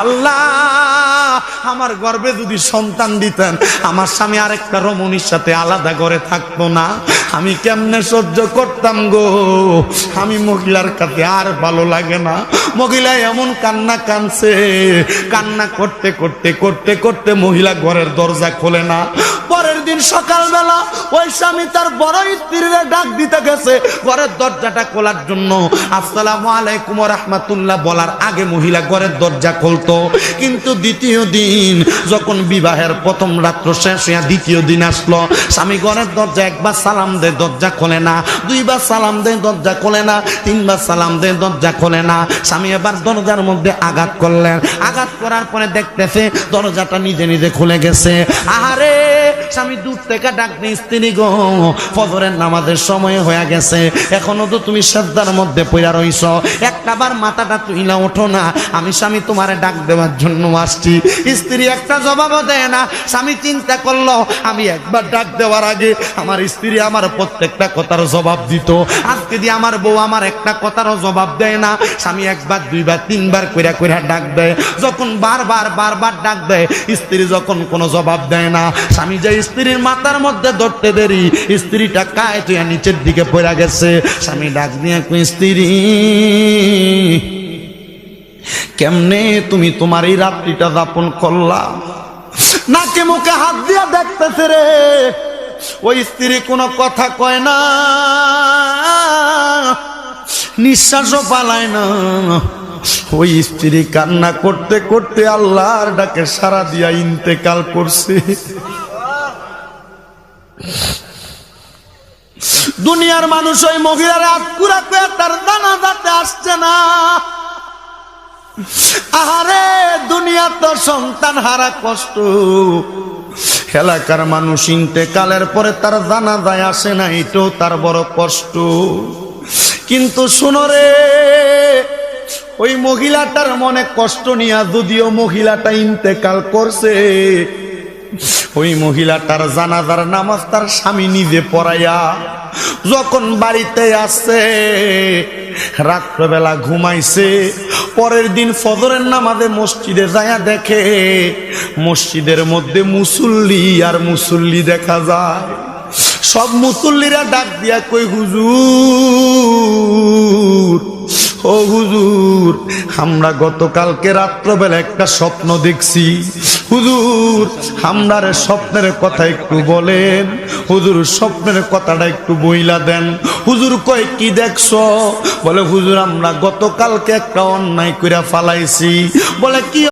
আল্লাহ আমার গর্ভে যদি সন্তান দিতেন, আমার স্বামী আরেকটা রমণীর সাথে আলাদা ঘরে থাকতো না, আমি কেমনে সহ্য করতাম গো। আমি মহিলার কাছে আর ভালো লাগে না। মহিলা এমন কান্না কানছে, কান্না করতে করতে করতে করতে মহিলা ঘরের দরজা খোলে না। পরের দিন সকালবেলা ওই স্বামী তার বড় স্ত্রীরে ডাক দিতে গেছে ঘরের দরজাটা খোলার জন্য। আসসালামু আলাইকুম ওয়া রাহমাতুল্লাহ বলার আগে মহিলা ঘরের দরজা খুলতো। কিন্তু দ্বিতীয় দিন যখন বিবাহের প্রথম রাত্র শেষ হয়ে দ্বিতীয় দিন আসলো, স্বামী ঘরের দরজা একবার সালাম দেয় দরজা খোলে না, দুইবার সালাম দেয় দরজা খোলে না, তিনবার সালাম দেয় দরজা খোলে না। স্বামী এবার দরজার মধ্যে আঘাত করলেন, আঘাত করার পরে দেখতেছে দরজাটা নিজে নিজে খুলে গেছে। আহারে স্বামী দূর থেকে ডাক দিয়ে, স্ত্রী গো ফজরের নামাজের সময় হয়ে গেছে, এখনো তো তুমি সাজদার মধ্যে পড়া রইছ, একটাবার মাথাটা তুইলা ওঠো না, আমি স্বামী তোমারে ডাক দেওয়ার জন্য আসছি। স্ত্রী একটা জবাবও দেয় না। স্বামী চিন্তা করলো আমি একবার ডাক দেওয়ার আগে আমার স্ত্রী আমার প্রত্যেকটা কথার জবাব দিত, আজকে দিয়ে আমার বউ আমার একটা কথারও জবাব দেয় না। স্বামী একবার দুইবার তিনবার কইরা কইরা ডাক দেয়, যখন বারবার বারবার ডাক দেয় স্ত্রী যখন কোনো জবাব দেয় না, স্বামী যে স্ত্রীর মাথার মধ্যে ধরতে দেরি, স্ত্রীটা কায় তুই নিচের দিকে পড়ে গেছে। স্বামী ডাক দিয়ে কই, স্ত্রী কেমনে তুমি তোমার এই রাত্রিটা যাপন করলা? নাকে মুখে হাত দিয়া দেখতেছে রে, ওই স্ত্রী কোনো কথা কয় না, নিঃশ্বাসও পালায় না। ওই স্ত্রী কান্না করতে করতে আল্লাহর ডাকে সাড়া দিয়া ইন্তেকাল করছে। দুনিয়ার মানুষ ওই মহিলার আতকুরা পেয়ে তার জানাজাতে আসছে না। আহারে দুনিয়া তো সন্তান হারা কষ্ট, এলাকার মানুষ ইন্তেকালের পরে তার জানাজায় আসে না, এটাও তার বড় কষ্ট। কিন্তু শোনো রে, ওই মহিলাটার মনে কষ্ট নিয়া যদিও মহিলাটা ইন্তেকাল করছে, ওই মহিলাটার জানাজার নামাজ তার স্বামী নিজে পড়াইয়া যখন বাড়িতে আসছে, রাত্রবেলা ঘুমাইছে, পরের দিন ফজরের নামাজে মসজিদে যায়া দেখে মসজিদের মধ্যে মুসল্লি আর মুসল্লি দেখা যায়। সব মুসল্লিরা ডাক দিয়া কই, হুজুর ও হুজুর, আমরা গতকালকে রাত্রবেলা একটা স্বপ্ন দেখছি, হুজুর আমরার স্বপ্নের কথা একটু বলেন, হুজুর স্বপ্নের কথাটা একটু বইলা দেন। হুজুর কয় কি দেখছো? বলে হুজুর আমরা গতকালকে একটা অন্যায় কইরা ফালাইছি। বলে কি